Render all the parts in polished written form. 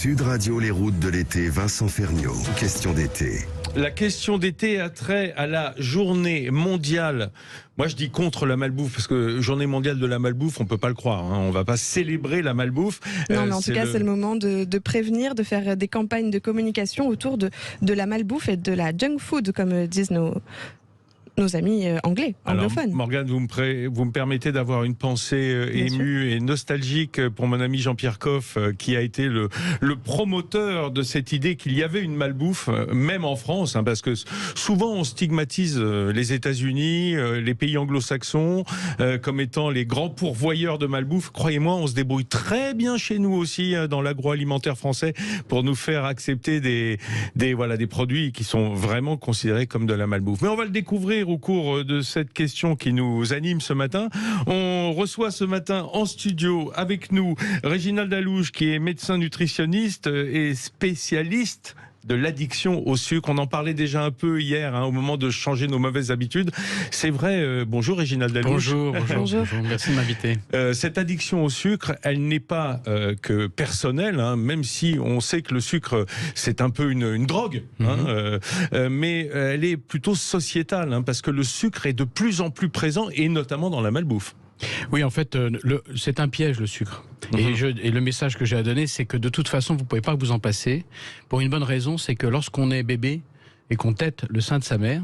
Sud Radio, les routes de l'été, Vincent Ferniaud. Question d'été. La question d'été a trait à la journée mondiale. Moi, je dis contre la malbouffe, parce que journée mondiale de la malbouffe, on peut pas le croire. Hein. On va pas célébrer la malbouffe. Non, mais en tout cas, c'est le moment de prévenir, de faire des campagnes de communication autour de la malbouffe et de la junk food, comme disent nos amis anglais, anglophones. Alors, Morgane, vous me permettez d'avoir une pensée émue et nostalgique pour mon ami Jean-Pierre Coff, qui a été le promoteur de cette idée qu'il y avait une malbouffe, même en France, hein, parce que souvent on stigmatise les États-Unis, les pays anglo-saxons, comme étant les grands pourvoyeurs de malbouffe. Croyez-moi, on se débrouille très bien chez nous aussi, dans l'agroalimentaire français, pour nous faire accepter des produits qui sont vraiment considérés comme de la malbouffe. Mais on va le découvrir au cours de cette question qui nous anime ce matin. On reçoit ce matin en studio avec nous Réginald Allouche, qui est médecin nutritionniste et spécialiste de l'addiction au sucre. On en parlait déjà un peu hier, au moment de changer nos mauvaises habitudes. C'est vrai. Bonjour Réginald Allouche. Bonjour. Merci de m'inviter. Cette addiction au sucre, elle n'est pas que personnelle, même si on sait que le sucre, c'est un peu une drogue, mais elle est plutôt sociétale, parce que le sucre est de plus en plus présent, et notamment dans la malbouffe. Oui, en fait, c'est un piège, le sucre. Et le message que j'ai à donner, c'est que de toute façon, vous ne pouvez pas vous en passer. Pour une bonne raison, c'est que lorsqu'on est bébé et qu'on tète le sein de sa mère,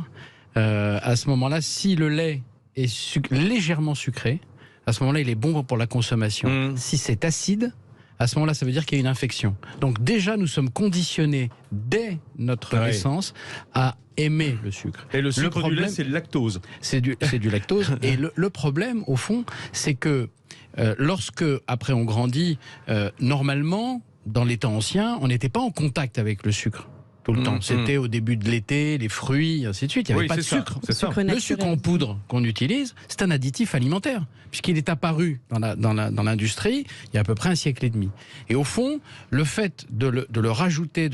à ce moment-là, si le lait est légèrement sucré, à ce moment-là, il est bon pour la consommation. Si c'est acide, à ce moment-là, ça veut dire qu'il y a une infection. Donc déjà, nous sommes conditionnés dès notre naissance à aimer le sucre. Et le sucre du lait, c'est le lactose. C'est du lactose. Et le problème, au fond, c'est que lorsque, après on grandit, normalement, dans les temps anciens, on n'était pas en contact avec le sucre tout le temps. C'était au début de l'été, les fruits, ainsi de suite. Il n'y avait pas de sucre. Le sucre en poudre qu'on utilise, c'est un additif alimentaire, puisqu'il est apparu dans l'industrie il y a à peu près un siècle et demi. Et au fond, le fait de le rajouter,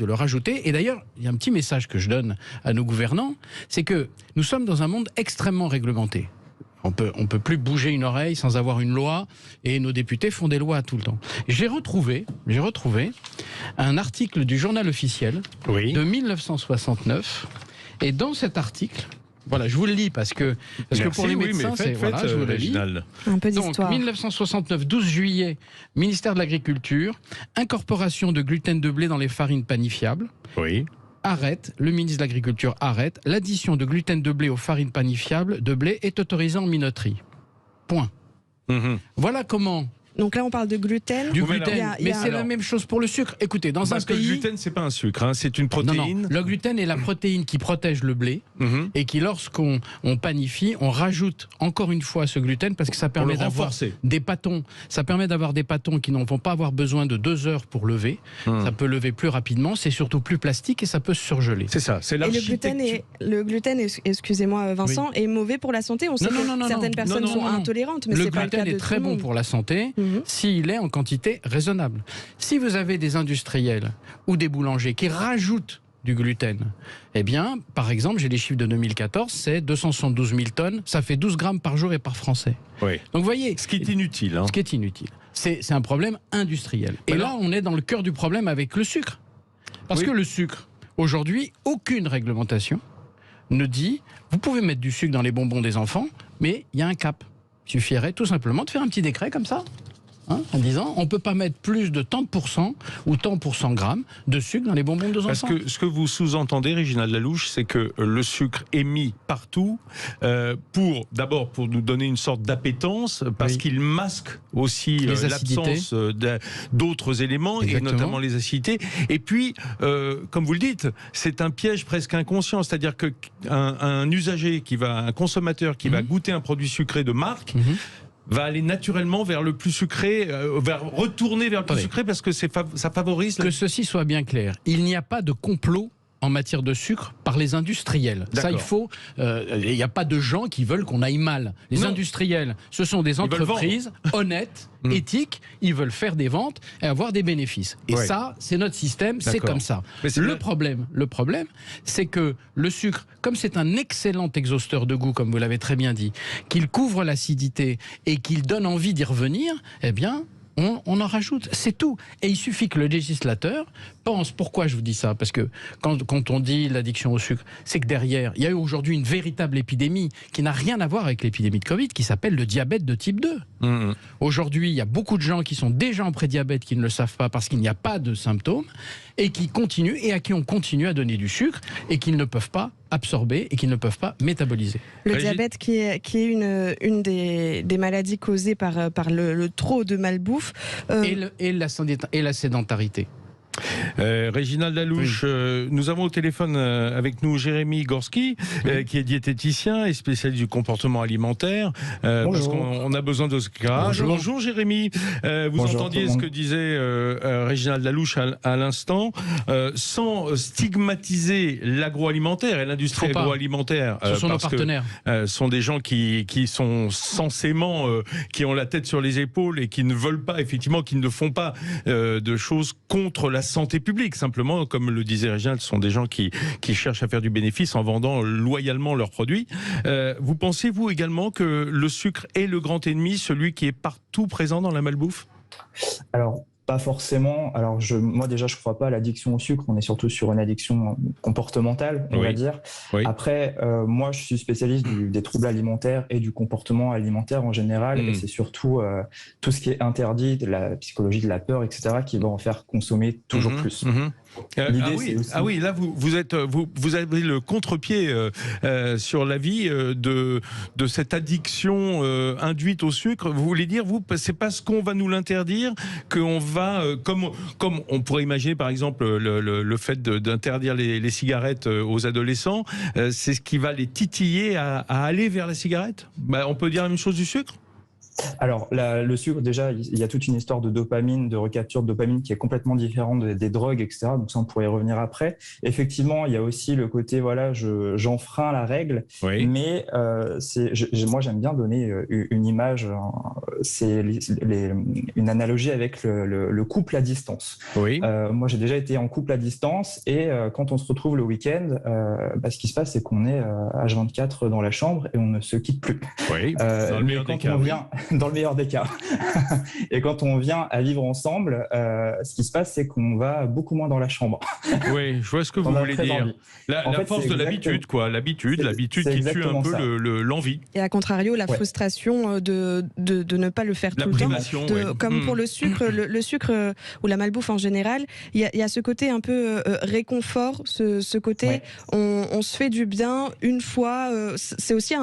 et d'ailleurs, il y a un petit message que je donne à nos gouvernants, c'est que nous sommes dans un monde extrêmement réglementé. On peut plus bouger une oreille sans avoir une loi, et nos députés font des lois tout le temps. J'ai retrouvé un article du Journal officiel de 1969, et dans cet article, voilà, je vous le lis parce que pour les médecins, je vous le lis. Un peu d'histoire. Donc 1969, 12 juillet, ministère de l'Agriculture, incorporation de gluten de blé dans les farines panifiables. Oui. Le ministre de l'Agriculture arrête, l'addition de gluten de blé aux farines panifiables de blé est autorisée en minoterie. Point. Voilà comment... Donc là, on parle de gluten. Du gluten, mais c'est la même chose pour le sucre. Écoutez, dans un pays... Parce que le gluten, c'est pas un sucre, c'est une protéine. Non. Le gluten est la protéine qui protège le blé, et qui, lorsqu'on panifie, on rajoute encore une fois ce gluten, parce que ça permet d'avoir des pâtons. Ça permet d'avoir des pâtons qui n'en vont pas avoir besoin de 2 heures pour lever. Ça peut lever plus rapidement, c'est surtout plus plastique, et ça peut se surgeler. C'est ça, c'est l'architecture. Et le gluten, excusez-moi Vincent, est mauvais pour la santé. On sait que certaines personnes sont intolérantes, mais c'est pas le cas de tout le monde. Le gluten est très bon pour la santé, s'il est en quantité raisonnable. Si vous avez des industriels ou des boulangers qui rajoutent du gluten, eh bien, par exemple, j'ai les chiffres de 2014, c'est 272 000 tonnes, ça fait 12 grammes par jour et par Français. Oui. Donc vous voyez... Ce qui est inutile. Ce qui est inutile. C'est un problème industriel. Et là, on est dans le cœur du problème avec le sucre. Parce que le sucre, aujourd'hui, aucune réglementation ne dit, vous pouvez mettre du sucre dans les bonbons des enfants, mais il y a un cap. Il suffirait tout simplement de faire un petit décret comme ça. En disant, on ne peut pas mettre plus de tant de pourcents ou tant pour cent grammes de sucre dans les bonbons de nos enfants. Parce que ce que vous sous-entendez, Réginald Allouche, c'est que le sucre est mis partout d'abord pour nous donner une sorte d'appétence, parce qu'il masque aussi l'absence d'autres éléments, et notamment les acidités. Et puis, comme vous le dites, c'est un piège presque inconscient, c'est-à-dire qu'un usager, un consommateur qui va goûter un produit sucré de marque, va aller naturellement vers le plus sucré, retourner vers le plus sucré, parce que ça favorise... Que ceci soit bien clair, il n'y a pas de complot en matière de sucre par les industriels. Ça, il n'y a pas de gens qui veulent qu'on aille mal. Les industriels, ce sont des entreprises honnêtes, éthiques, ils veulent faire des ventes et avoir des bénéfices. Et ça, c'est notre système, c'est comme ça. Le problème, c'est que le sucre, comme c'est un excellent exhausteur de goût, comme vous l'avez très bien dit, qu'il couvre l'acidité et qu'il donne envie d'y revenir, eh bien, on en rajoute, c'est tout. Et il suffit que le législateur pense, pourquoi je vous dis ça? Parce que quand on dit l'addiction au sucre, c'est que derrière, il y a eu aujourd'hui une véritable épidémie qui n'a rien à voir avec l'épidémie de Covid, qui s'appelle le diabète de type 2. Aujourd'hui, il y a beaucoup de gens qui sont déjà en prédiabète qui ne le savent pas parce qu'il n'y a pas de symptômes et qui continuent et à qui on continue à donner du sucre et qu'ils ne peuvent pas absorber et qu'ils ne peuvent pas métaboliser. Le diabète qui est une des maladies causées par le trop de malbouffe. Et la sédentarité. Réginald Lalouche, nous avons au téléphone avec nous Jérémy Gorski, qui est diététicien et spécialiste du comportement alimentaire, parce qu'on a besoin de ce cas. Bonjour Jérémy, vous entendiez ce que disait Réginald Lalouche à l'instant, sans stigmatiser l'agroalimentaire et l'industrie agroalimentaire. Ce sont nos partenaires. Sont des gens qui sont censément, qui ont la tête sur les épaules et qui ne veulent pas, effectivement, qui ne font pas de choses contre la santé publique. Simplement, comme le disait Réginald, ce sont des gens qui cherchent à faire du bénéfice en vendant loyalement leurs produits. Vous pensez, vous également, que le sucre est le grand ennemi, celui qui est partout présent dans la malbouffe? Alors, pas forcément. Alors, moi déjà, je ne crois pas à l'addiction au sucre. On est surtout sur une addiction comportementale, on va dire. Oui. Après, moi, je suis spécialiste des troubles alimentaires et du comportement alimentaire en général. Et c'est surtout tout ce qui est interdit, de la psychologie de la peur, etc., qui va en faire consommer toujours plus. Oui, là vous avez le contre-pied sur la vie de cette addiction induite au sucre. Vous voulez dire, c'est parce qu'on va nous l'interdire qu'on va, comme on pourrait imaginer par exemple le fait d'interdire les cigarettes aux adolescents, c'est ce qui va les titiller à aller vers la cigarette. On peut dire la même chose du sucre? Alors, le sucre, déjà, il y a toute une histoire de dopamine, de recapture de dopamine qui est complètement différente des drogues, etc. Donc ça, on pourrait y revenir après. Effectivement, il y a aussi le côté, voilà, j'enfreins la règle, mais moi, j'aime bien donner une image, c'est une analogie avec le couple à distance. Moi, j'ai déjà été en couple à distance et quand on se retrouve le week-end, ce qui se passe, c'est qu'on est H24 dans la chambre et on ne se quitte plus. Dans le meilleur des cas. Dans le meilleur des cas. Et quand on vient à vivre ensemble, ce qui se passe, c'est qu'on va beaucoup moins dans la chambre. Oui, je vois ce que vous voulez dire. La force de l'habitude, quoi. L'habitude qui tue un peu l'envie. Et à contrario, la frustration de ne pas le faire tout le temps. Comme pour le sucre, le sucre ou la malbouffe en général, il y a ce côté un peu réconfort, ce côté on se fait du bien une fois. C'est aussi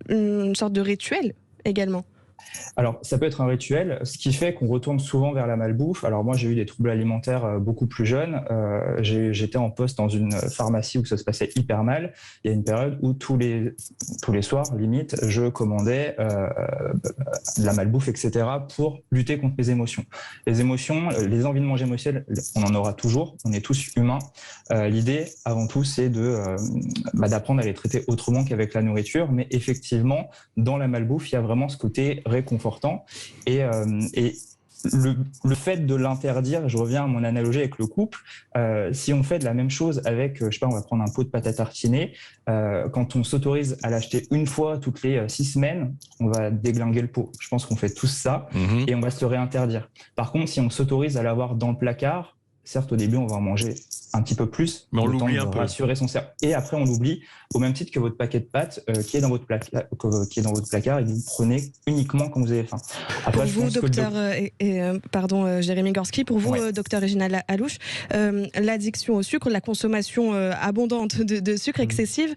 une sorte de rituel également. Alors, ça peut être un rituel, ce qui fait qu'on retourne souvent vers la malbouffe. Alors moi, j'ai eu des troubles alimentaires beaucoup plus jeunes. J'étais en poste dans une pharmacie où ça se passait hyper mal. Il y a une période où tous les soirs, limite, je commandais de la malbouffe, etc. pour lutter contre les émotions. Les émotions, les envies de manger émotionnelles, on en aura toujours. On est tous humains. L'idée, avant tout, c'est d'apprendre à les traiter autrement qu'avec la nourriture. Mais effectivement, dans la malbouffe, il y a vraiment ce côté réconfortant et le fait de l'interdire, je reviens à mon analogie avec le couple, si on fait de la même chose avec, je sais pas, on va prendre un pot de pâte à tartiner, quand on s'autorise à l'acheter une fois toutes les 6 semaines, on va déglinguer le pot. Je pense qu'on fait tous ça et on va se le réinterdire. Par contre, si on s'autorise à l'avoir dans le placard, certes, au début, on va en manger un petit peu plus, mais on l'oublie un peu. Rassurer son cerveau. Et après, on l'oublie, au même titre que votre paquet de pâtes qui est dans votre placard et que vous prenez uniquement quand vous avez faim. Après, pour vous, docteur, Jérémy Gorski, pour vous, docteur Réginald Lalouche, l'addiction au sucre, la consommation abondante de sucre excessive,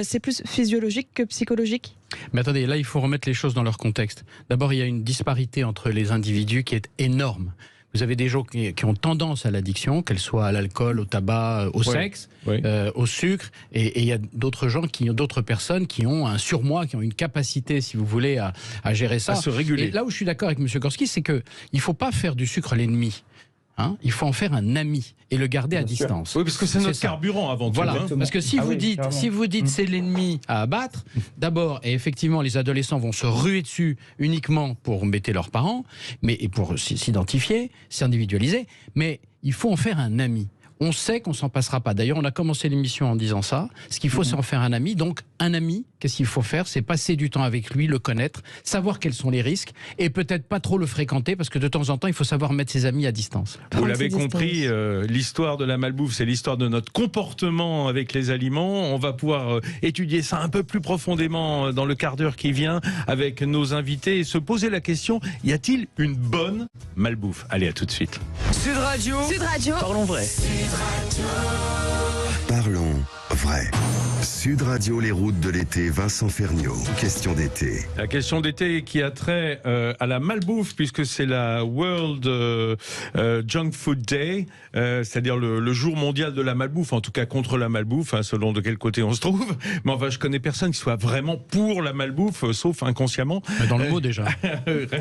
c'est plus physiologique que psychologique? Mais attendez, là, il faut remettre les choses dans leur contexte. D'abord, il y a une disparité entre les individus qui est énorme. Vous avez des gens qui ont tendance à l'addiction, qu'elle soit à l'alcool, au tabac, au sexe, au sucre, et il y a d'autres personnes qui ont un surmoi, qui ont une capacité, si vous voulez, à gérer ça. À se réguler. Et là où je suis d'accord avec M. Gorski, c'est qu'il ne faut pas faire du sucre l'ennemi. Il faut en faire un ami et le garder à distance. Oui, parce que c'est notre carburant avant tout. Voilà, parce que si vous dites c'est l'ennemi à abattre, d'abord, et effectivement, les adolescents vont se ruer dessus uniquement pour embêter leurs parents, et pour s'identifier, s'individualiser, mais il faut en faire un ami. On sait qu'on s'en passera pas. D'ailleurs, on a commencé l'émission en disant ça. Ce qu'il faut, c'est en faire un ami. Donc, un ami, qu'est-ce qu'il faut faire? C'est passer du temps avec lui, le connaître, savoir quels sont les risques et peut-être pas trop le fréquenter parce que de temps en temps, il faut savoir mettre ses amis à distance. Vous l'avez compris, l'histoire de la malbouffe, c'est l'histoire de notre comportement avec les aliments. On va pouvoir étudier ça un peu plus profondément dans le quart d'heure qui vient avec nos invités et se poser la question, y a-t-il une bonne malbouffe? Allez, à tout de suite. Sud Radio. Parlons vrai. Parlons vrai. Sud Radio, les routes de l'été, Vincent Ferniaud. Question d'été. La question d'été qui a trait à la malbouffe, puisque c'est la World Junk Food Day, c'est-à-dire le jour mondial de la malbouffe, en tout cas contre la malbouffe, hein, selon de quel côté on se trouve. Mais enfin, je connais personne qui soit vraiment pour la malbouffe, sauf inconsciemment. Mais dans le mot déjà.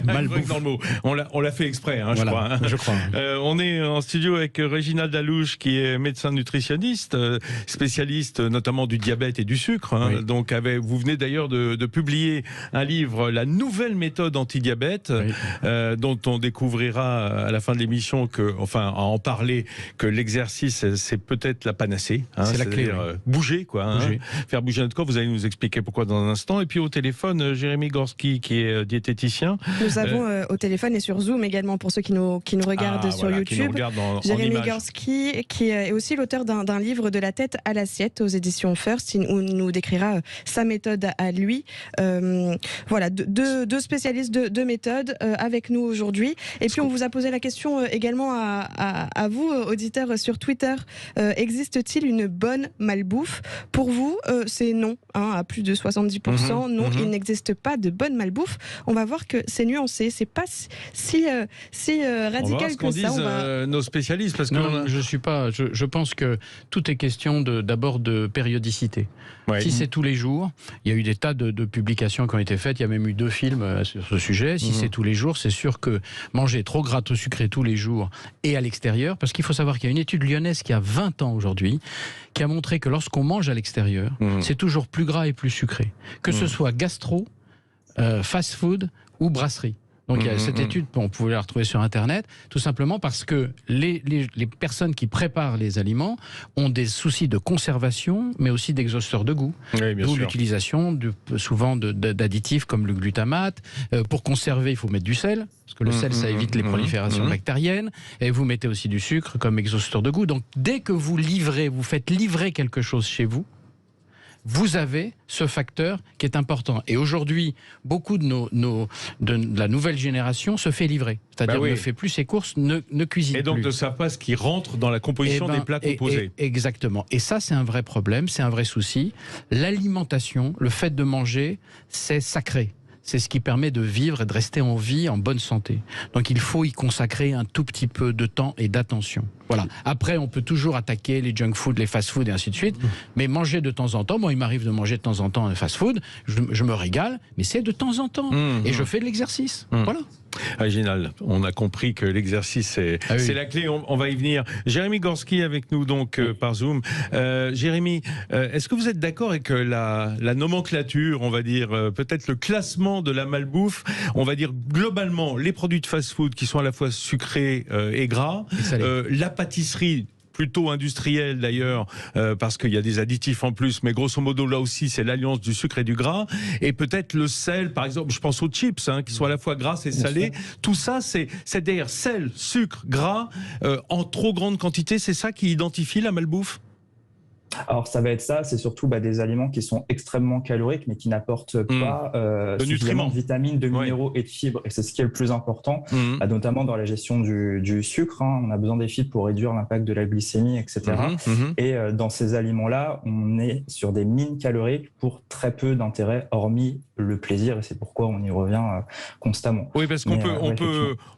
Malbouffe. Dans le mot. On l'a fait exprès, hein, voilà, je crois. On est en studio avec Réginald Dalouche, qui est médecin nutritionniste, spécialiste notamment du diabète et du sucre. Hein. Oui. Donc, vous venez d'ailleurs de publier un livre, La nouvelle méthode anti-diabète, dont on découvrira à la fin de l'émission à en parler, que l'exercice, c'est peut-être la panacée. Hein, c'est la clé. Bouger, quoi. Bouger. Hein, faire bouger notre corps. Vous allez nous expliquer pourquoi dans un instant. Et puis au téléphone, Jérémy Gorski, qui est diététicien. Nous avons au téléphone et sur Zoom également, pour ceux qui nous regardent sur YouTube. Jérémy Gorski, qui est aussi l'auteur d'un livre, De la tête à l'assiette, aux éditions First, où il nous décrira sa méthode à lui. Voilà, deux spécialistes de méthode avec nous aujourd'hui. Et puis on vous a posé la question également à vous, auditeurs, sur Twitter. Existe-t-il une bonne malbouffe? Pour vous, c'est non, hein, à plus de 70%. Non, il n'existe pas de bonne malbouffe. On va voir que c'est nuancé, c'est pas si radical que ça. On va nos spécialistes, parce que je pense que tout est question d'abord de périodicité. Ouais. Si c'est tous les jours, il y a eu des tas de publications qui ont été faites, il y a même eu 2 films sur ce sujet. Si c'est tous les jours, c'est sûr que manger trop gras, trop sucré tous les jours et à l'extérieur, parce qu'il faut savoir qu'il y a une étude lyonnaise qui a 20 ans aujourd'hui, qui a montré que lorsqu'on mange à l'extérieur, c'est toujours plus gras et plus sucré. Que ce soit gastro, fast-food ou brasserie. Donc il y a cette étude, on pouvait la retrouver sur Internet, tout simplement parce que les personnes qui préparent les aliments ont des soucis de conservation, mais aussi d'exhausteurs de goût. Oui, d'où l'utilisation souvent d'additifs comme le glutamate. Pour conserver, il faut mettre du sel, parce que le sel, ça évite les proliférations bactériennes. Et vous mettez aussi du sucre comme exhausteur de goût. Donc dès que vous faites livrer quelque chose chez vous, vous avez ce facteur qui est important. Et aujourd'hui, beaucoup de la nouvelle génération se fait livrer. C'est-à-dire ne fait plus ses courses, ne cuisine plus. Et donc ne savent pas ce qui rentre dans la composition des plats composés. Exactement. Et ça, c'est un vrai problème, c'est un vrai souci. L'alimentation, le fait de manger, c'est sacré. C'est ce qui permet de vivre et de rester en vie, en bonne santé. Donc il faut y consacrer un tout petit peu de temps et d'attention. Voilà. Après, on peut toujours attaquer les junk food, les fast food et ainsi de suite. Mais manger de temps en temps, moi il m'arrive de manger de temps en temps un fast food, je me régale, mais c'est de temps en temps. Et je fais de l'exercice. Voilà. Réginald, on a compris que l'exercice c'est la clé, on va y venir. Jérémy Gorski avec nous donc par Zoom. Jérémy, est-ce que vous êtes d'accord avec la nomenclature, on va dire, peut-être le classement de la malbouffe, on va dire globalement les produits de fast-food qui sont à la fois sucrés et gras, la pâtisserie plutôt industrielle d'ailleurs, parce qu'il y a des additifs en plus, mais grosso modo là aussi c'est l'alliance du sucre et du gras, et peut-être le sel, par exemple, je pense aux chips, qui sont à la fois grasses et salées, tout ça c'est d'ailleurs sel, sucre, gras, en trop grande quantité, c'est ça qui identifie la malbouffe? Alors ça va être ça, c'est surtout des aliments qui sont extrêmement caloriques mais qui n'apportent pas suffisamment de vitamines, de minéraux et de fibres, et c'est ce qui est le plus important, notamment dans la gestion du sucre, on a besoin des fibres pour réduire l'impact de la glycémie, etc. Et dans ces aliments-là, on est sur des mines caloriques pour très peu d'intérêt, hormis le plaisir, et c'est pourquoi on y revient constamment. Oui, parce qu'on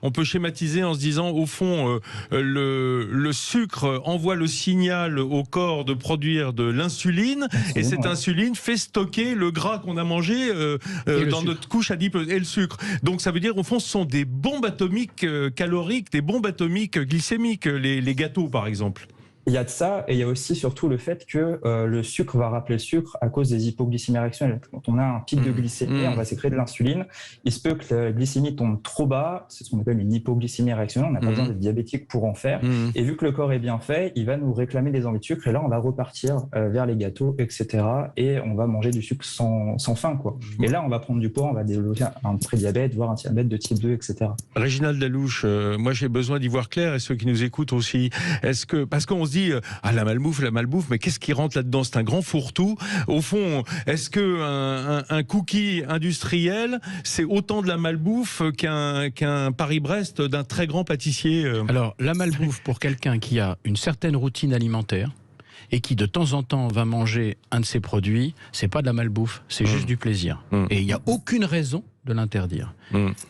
on peut schématiser en se disant, au fond, le sucre envoie le signal au corps de produire de l'insuline, et cette insuline fait stocker le gras qu'on a mangé dans notre couche adipeuse, et le sucre. Donc ça veut dire, au fond, ce sont des bombes atomiques caloriques, des bombes atomiques glycémiques, les gâteaux par exemple. Il y a de ça, et il y a aussi surtout le fait que le sucre va rappeler le sucre à cause des hypoglycémies réactionnelles. Quand on a un pic de glycémie, on va sécréter de l'insuline. Il se peut que la glycémie tombe trop bas, c'est ce qu'on appelle une hypoglycémie réactionnelle, on n'a pas besoin d'être diabétique pour en faire. Et vu que le corps est bien fait, il va nous réclamer des envies de sucre, et là on va repartir vers les gâteaux, etc. Et on va manger du sucre sans fin, quoi. Et là on va prendre du poids, on va développer un prédiabète, voire un diabète de type 2, etc. Réginald Dalouche, moi j'ai besoin d'y voir clair, et ceux qui nous écoutent aussi. Parce qu'on se dit, la malbouffe, mais qu'est-ce qui rentre là-dedans? C'est un grand fourre-tout. Au fond, est-ce qu'un cookie industriel, c'est autant de la malbouffe qu'un Paris-Brest d'un très grand pâtissier? Alors, la malbouffe, pour quelqu'un qui a une certaine routine alimentaire et qui de temps en temps va manger un de ces produits, c'est pas de la malbouffe, c'est juste du plaisir. Et il n'y a aucune raison de l'interdire.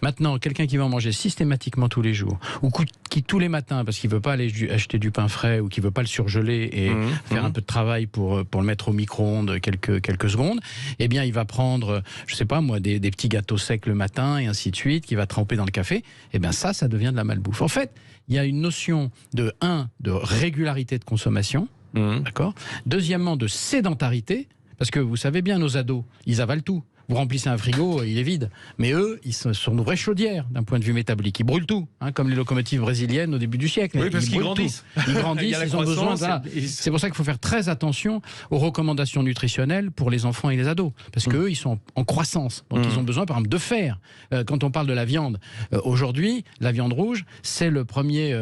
Maintenant, quelqu'un qui va en manger systématiquement tous les jours, ou qui tous les matins, parce qu'il ne veut pas aller acheter du pain frais, ou qui ne veut pas le surgeler et faire un peu de travail pour le mettre au micro-ondes quelques secondes, eh bien il va prendre, je ne sais pas moi, des petits gâteaux secs le matin, et ainsi de suite, qui va tremper dans le café, eh bien ça devient de la malbouffe. En fait, il y a une notion de régularité de consommation, d'accord. Deuxièmement, de sédentarité, parce que vous savez bien, nos ados, ils avalent tout. Vous remplissez un frigo, il est vide. Mais eux, ils sont de vraies chaudières d'un point de vue métabolique. Ils brûlent tout, comme les locomotives brésiliennes au début du siècle. Oui, parce qu'ils grandissent. Ils grandissent, ils ont besoin. C'est pour ça qu'il faut faire très attention aux recommandations nutritionnelles pour les enfants et les ados. Parce qu'eux, ils sont en croissance. Donc ils ont besoin, par exemple, de fer. Quand on parle de la viande, aujourd'hui, la viande rouge, c'est le premier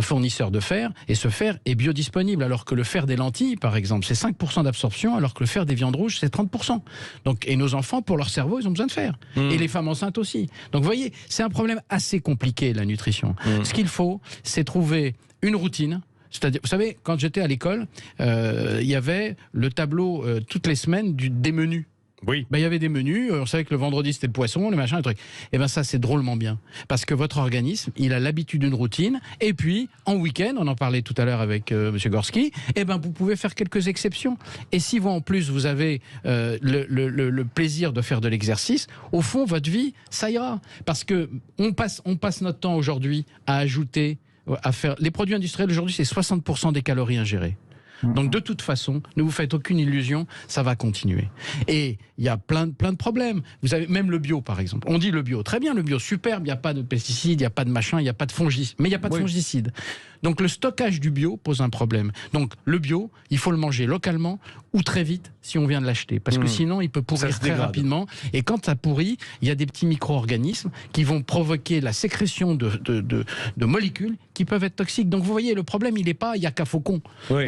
fournisseur de fer. Et ce fer est biodisponible. Alors que le fer des lentilles, par exemple, c'est 5% d'absorption, alors que le fer des viandes rouges, c'est 30%. Donc, et nos enfants, pour leur cerveau, ils ont besoin de fer. Et les femmes enceintes aussi. Donc vous voyez, c'est un problème assez compliqué, la nutrition. Ce qu'il faut, c'est trouver une routine. C'est-à-dire, vous savez, quand j'étais à l'école, il y avait le tableau toutes les semaines des menus. Oui. Il y avait des menus, on savait que le vendredi c'était le poisson, le machin, le truc. Et bien ça c'est drôlement bien, parce que votre organisme, il a l'habitude d'une routine, et puis en week-end, on en parlait tout à l'heure avec Monsieur Gorski, et ben vous pouvez faire quelques exceptions. Et si vous en plus vous avez le plaisir de faire de l'exercice, au fond votre vie, ça ira. Parce que on passe notre temps aujourd'hui à ajouter, à faire... Les produits industriels aujourd'hui c'est 60% des calories ingérées. Donc de toute façon, ne vous faites aucune illusion, ça va continuer. Et il y a plein de problèmes. Vous avez même le bio par exemple. On dit le bio, très bien le bio, superbe, il n'y a pas de pesticides, il n'y a pas de machin, il n'y a pas de fongicides, mais il n'y a pas de fongicides. Donc le stockage du bio pose un problème. Donc le bio, il faut le manger localement ou très vite si on vient de l'acheter. Parce que sinon, il peut pourrir très rapidement. Et quand ça pourrit, il y a des petits micro-organismes qui vont provoquer la sécrétion de molécules qui peuvent être toxiques. Donc vous voyez, le problème, il n'y a qu'à Faucon. Oui.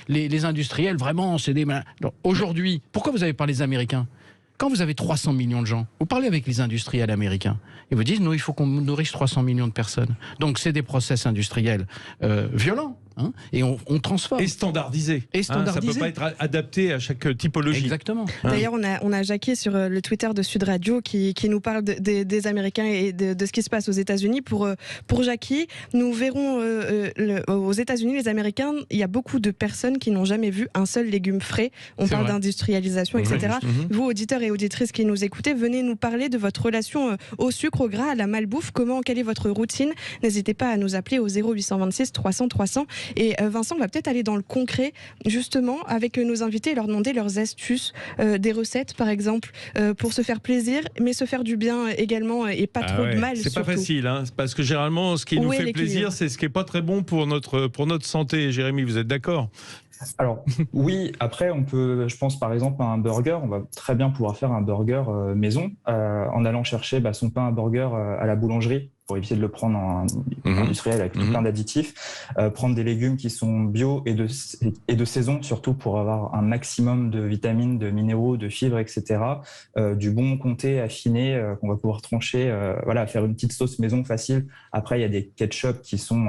Les industriels, vraiment, c'est des... Aujourd'hui, pourquoi vous avez parlé des Américains ? Quand vous avez 300 millions de gens, vous parlez avec les industriels américains, ils vous disent, nous, il faut qu'on nourrisse 300 millions de personnes. Donc, c'est des process industriels violents. Et on transforme. Et standardisé. Ça ne peut pas être adapté à chaque typologie. Exactement. D'ailleurs, on a Jackie sur le Twitter de Sud Radio qui nous parle des Américains et de ce qui se passe aux États-Unis. Pour Jackie, nous verrons aux États-Unis, les Américains, il y a beaucoup de personnes qui n'ont jamais vu un seul légume frais. On parle d'industrialisation, etc. Vous, auditeurs et auditrices qui nous écoutez, venez nous parler de votre relation au sucre, au gras, à la malbouffe. Quelle est votre routine? N'hésitez pas à nous appeler au 0826 300 300. Et Vincent, on va peut-être aller dans le concret, justement, avec nos invités et leur demander leurs astuces, des recettes, par exemple, pour se faire plaisir, mais se faire du bien également, et pas trop de mal. C'est pas facile, parce que généralement, ce qui nous fait plaisir, c'est ce qui n'est pas très bon pour notre santé. Jérémy, vous êtes d'accord ? Alors oui, après on peut, je pense par exemple à un burger, on va très bien pouvoir faire un burger maison en allant chercher son pain à burger à la boulangerie pour éviter de le prendre en industriel avec plein d'additifs, prendre des légumes qui sont bio et de saison surtout pour avoir un maximum de vitamines, de minéraux, de fibres, etc. Du bon comté affiné qu'on va pouvoir trancher, faire une petite sauce maison facile. Après il y a des ketchup qui sont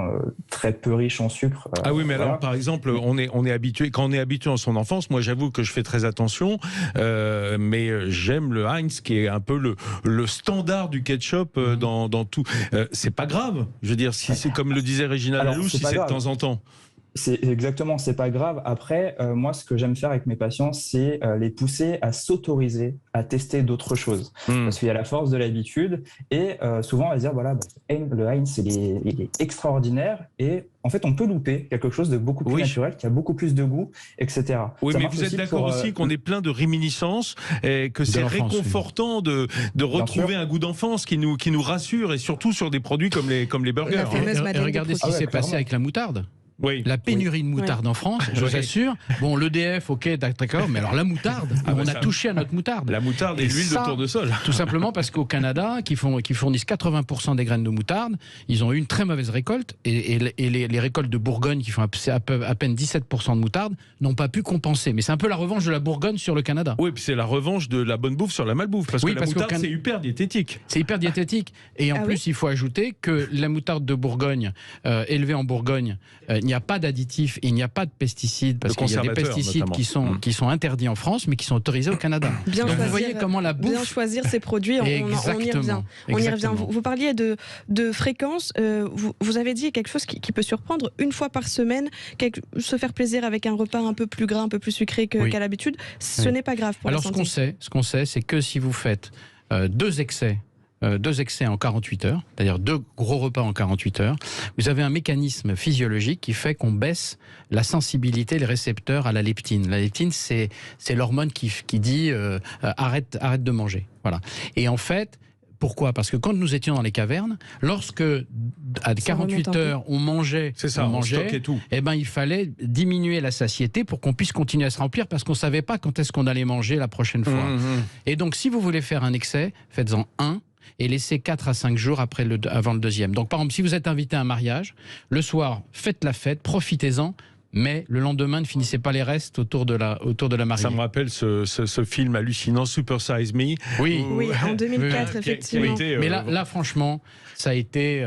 très peu riches en sucre. Alors par exemple on est habitué, quand on est habitué en son enfance, moi j'avoue que je fais très attention, mais j'aime le Heinz qui est un peu le standard du ketchup dans tout. C'est pas grave, je veux dire, si c'est comme le disait Réginald Dalouche, si c'est de temps en temps. C'est exactement, c'est pas grave. Après, moi, ce que j'aime faire avec mes patients, c'est les pousser à s'autoriser à tester d'autres choses. Parce qu'il y a la force de l'habitude. Et souvent, on va se dire, voilà, le Heinz, il est extraordinaire. Et en fait, on peut louper quelque chose de beaucoup plus naturel, qui a beaucoup plus de goût, etc. Oui, mais vous êtes d'accord aussi qu'on est plein de réminiscences et que c'est réconfortant de retrouver un goût d'enfance qui nous rassure, et surtout sur des produits comme les burgers. Et regardez ce qui s'est passé avec la moutarde. Oui. La pénurie de moutarde en France, je vous assure. Bon, l'EDF, ok, d'accord, mais alors la moutarde, on a touché à notre moutarde. La moutarde et l'huile de tournesol. Tout simplement parce qu'au Canada, qui fournissent 80% des graines de moutarde, ils ont eu une très mauvaise récolte, et les récoltes de Bourgogne, qui font à peine 17% de moutarde, n'ont pas pu compenser. Mais c'est un peu la revanche de la Bourgogne sur le Canada. Oui, puis c'est la revanche de la bonne bouffe sur la malbouffe, parce que la moutarde, c'est hyper diététique. C'est hyper diététique. Et en plus, il faut ajouter que la moutarde de Bourgogne, élevée en Bourgogne, il n'y a pas d'additifs, il n'y a pas de pesticides, parce qu'il y a des pesticides qui sont interdits en France, mais qui sont autorisés au Canada. Donc vous voyez comment la bouffe... Bien choisir ses produits, on y revient. On y revient. Vous parliez de fréquence, vous avez dit quelque chose qui peut surprendre, une fois par semaine, se faire plaisir avec un repas un peu plus gras, un peu plus sucré qu'à l'habitude, ce n'est pas grave pour la santé. Alors ce qu'on sait, c'est que si vous faites deux excès en 48 heures, c'est-à-dire 2 gros repas en 48 heures, vous avez un mécanisme physiologique qui fait qu'on baisse la sensibilité, les récepteurs à la leptine. La leptine, c'est l'hormone qui dit arrête de manger. Voilà. Et en fait, pourquoi ? Parce que quand nous étions dans les cavernes, lorsque à 48 heures on mangeait, stockait tout. Eh ben, il fallait diminuer la satiété pour qu'on puisse continuer à se remplir, parce qu'on ne savait pas quand est-ce qu'on allait manger la prochaine fois. Et donc, si vous voulez faire un excès, faites-en un, et laissez 4 à 5 jours avant le deuxième. Donc, par exemple, si vous êtes invité à un mariage, le soir, faites la fête, profitez-en, mais le lendemain, ne finissez pas les restes autour de la mariée. Ça me rappelle ce film hallucinant, Super Size Me. Oui, en 2004, effectivement. Mais là, franchement, ça a été...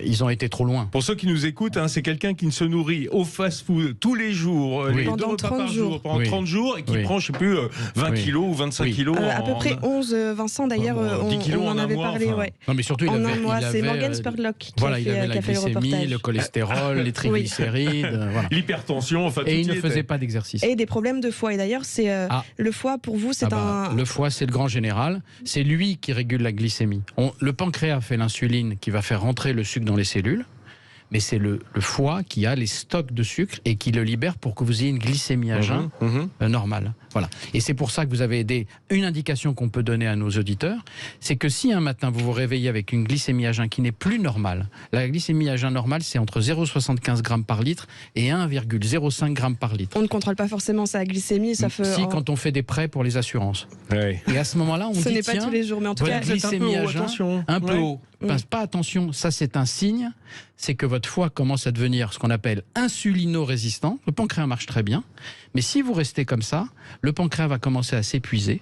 ils ont été trop loin. Pour ceux qui nous écoutent, c'est quelqu'un qui ne se nourrit au fast-food tous les jours, les 2 repas par jour, pendant 30 jours, et qui prend, je ne sais plus, 20 kilos ou 25 kilos. À peu près 11, Vincent, d'ailleurs, 10 kilos on en avait parlé. Non, mais surtout, en un mois, c'est Morgan Spurlock qui a fait le reportage. Le cholestérol, les triglycérides, voilà. L'hypertension, enfin, et il ne faisait pas d'exercice. Et des problèmes de foie. Et d'ailleurs, c'est le foie, pour vous, c'est Le foie, c'est le grand général. C'est lui qui régule la glycémie. Le pancréas fait l'insuline qui va faire rentrer le sucre dans les cellules. Mais c'est le foie qui a les stocks de sucre et qui le libère pour que vous ayez une glycémie à jeun normale. Voilà. Et c'est pour ça que vous avez une indication qu'on peut donner à nos auditeurs, c'est que si un matin vous vous réveillez avec une glycémie à jeun qui n'est plus normale, la glycémie à jeun normale, c'est entre 0,75 g par litre et 1,05 g par litre. On ne contrôle pas forcément sa glycémie, ça fait... Si, quand on fait des prêts pour les assurances. Ouais. Et à ce moment-là, on dit, n'est pas tous les jours, mais en tout cas, glycémie à jeun, un peu haut. Pas attention, ça c'est un signe, c'est que votre foie commence à devenir ce qu'on appelle insulino-résistant. Le pancréas marche très bien, mais si vous restez comme ça, le pancréas va commencer à s'épuiser,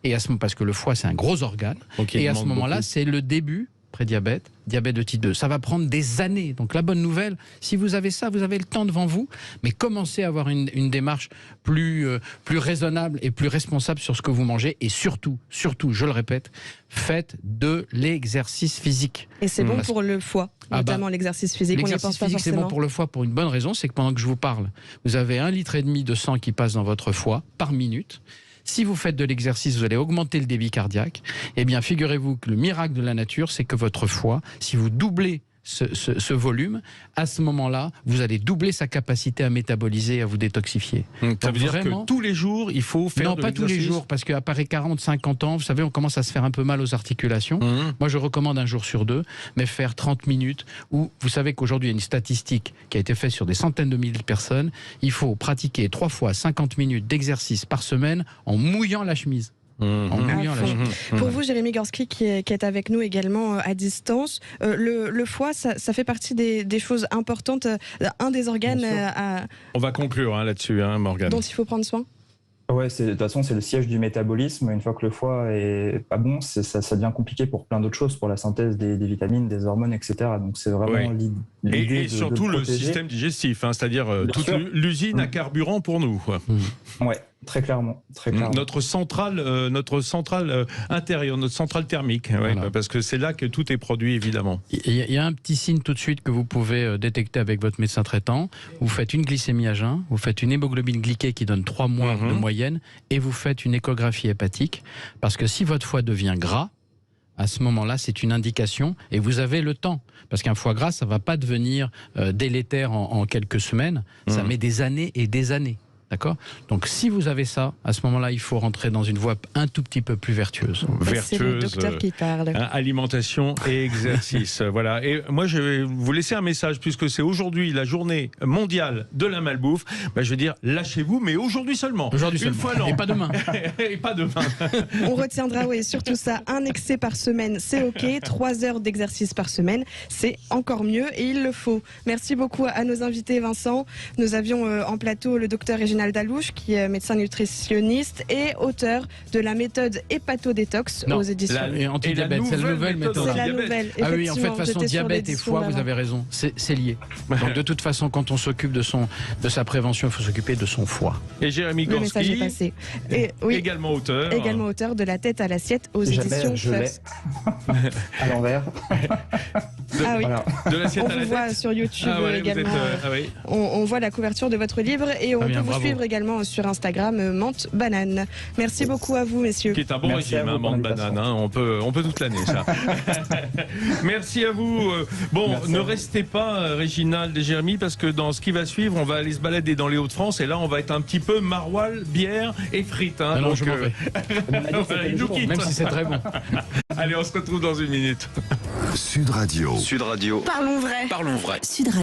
et à ce moment, parce que le foie c'est un gros organe, et à ce moment-là c'est le début prédiabète, diabète de type 2. Ça va prendre des années. Donc la bonne nouvelle, si vous avez ça, vous avez le temps devant vous, mais commencez à avoir une démarche plus raisonnable et plus responsable sur ce que vous mangez, et surtout, je le répète, faites de l'exercice physique. Et c'est bon pour le foie, notamment l'exercice physique. L'exercice physique, c'est bon pour le foie pour une bonne raison, c'est que pendant que je vous parle, vous avez 1,5 litre de sang qui passe dans votre foie par minute. Si vous faites de l'exercice, vous allez augmenter le débit cardiaque. Eh bien, figurez-vous que le miracle de la nature, c'est que votre foie, si vous doublez ce volume, à ce moment-là, vous allez doubler sa capacité à métaboliser et à vous détoxifier. Ça veut dire que tous les jours, il faut faire de l'exercice ? Non, pas tous les jours, parce qu'après 40, 50 ans, vous savez, on commence à se faire un peu mal aux articulations. Moi, je recommande 1 jour sur 2, mais faire 30 minutes, où vous savez qu'aujourd'hui, il y a une statistique qui a été faite sur des centaines de milliers de personnes. Il faut pratiquer 3 fois 50 minutes d'exercice par semaine en mouillant la chemise. Pour vous, Jérémy Gorski, qui est avec nous également à distance, le foie, ça fait partie des choses importantes, un des organes On va conclure là-dessus, Morgane. Dont il faut prendre soin. Ouais, de toute façon, c'est le siège du métabolisme. Une fois que le foie est pas bon, ça devient compliqué pour plein d'autres choses, pour la synthèse des vitamines, des hormones, etc. Donc c'est vraiment l'idée et surtout le système digestif, c'est-à-dire toute l'usine à carburant pour nous. Ouais. Très clairement. Notre centrale intérieure, notre centrale thermique, Voilà. parce que c'est là que tout est produit, évidemment. Il y a un petit signe tout de suite que vous pouvez détecter avec votre médecin traitant. Vous faites une glycémie à jeun, vous faites une hémoglobine glyquée qui donne 3 mois de moyenne, et vous faites une échographie hépatique, parce que si votre foie devient gras, à ce moment-là, c'est une indication, et vous avez le temps. Parce qu'un foie gras, ça ne va pas devenir délétère en quelques semaines, ça met des années et des années. D'accord ? Donc si vous avez ça, à ce moment-là, il faut rentrer dans une voie un tout petit peu plus vertueuse. C'est le docteur qui parle. Alimentation et exercice. Voilà. Et moi, je vais vous laisser un message, puisque c'est aujourd'hui la journée mondiale de la malbouffe. Je veux dire, lâchez-vous, mais aujourd'hui seulement. Aujourd'hui seulement. Une fois l'an. Et pas demain. Et pas demain. On retiendra, oui, surtout ça. Un excès par semaine, c'est OK. 3 heures d'exercice par semaine, c'est encore mieux et il le faut. Merci beaucoup à nos invités, Vincent. Nous avions en plateau le docteur Réginald Dalouche, qui est médecin nutritionniste et auteur de la méthode Hépato-Détox aux éditions. Anti-diabète, c'est la nouvelle méthode. C'est la nouvelle. Ah oui, en fait, de toute façon, diabète et foie, vous avez raison, c'est lié. Donc de toute façon, quand on s'occupe de sa prévention, il faut s'occuper de son foie. Et Jérémy Le message est Gorski, passé. également auteur. Également auteur de La tête à l'assiette aux éditions First. À l'envers. Ah oui. Voilà. De l'assiette On à la vous voit tête. sur YouTube Ah ouais, également. oui. On voit la couverture de votre livre et on Très bien, peut vous bravo. suivre également sur Instagram Menthe Banane. Merci beaucoup à vous, messieurs. Qui est un bon Merci à régime, vous pour menthe l'invitation. banane. On peut toute l'année, ça. Merci à vous. Merci ne à vous. restez pas, Réginald et Jérémy, parce que dans ce qui va suivre, on va aller se balader dans les Hauts-de-France et là, on va être un petit peu maroilles, bière et frites. Ah non, je m'en vais. Voilà, il nous quitte. Même si c'est très bon. Allez, on se retrouve dans une minute. Sud Radio. Sud Radio. Parlons vrai. Parlons vrai. Sud Radio.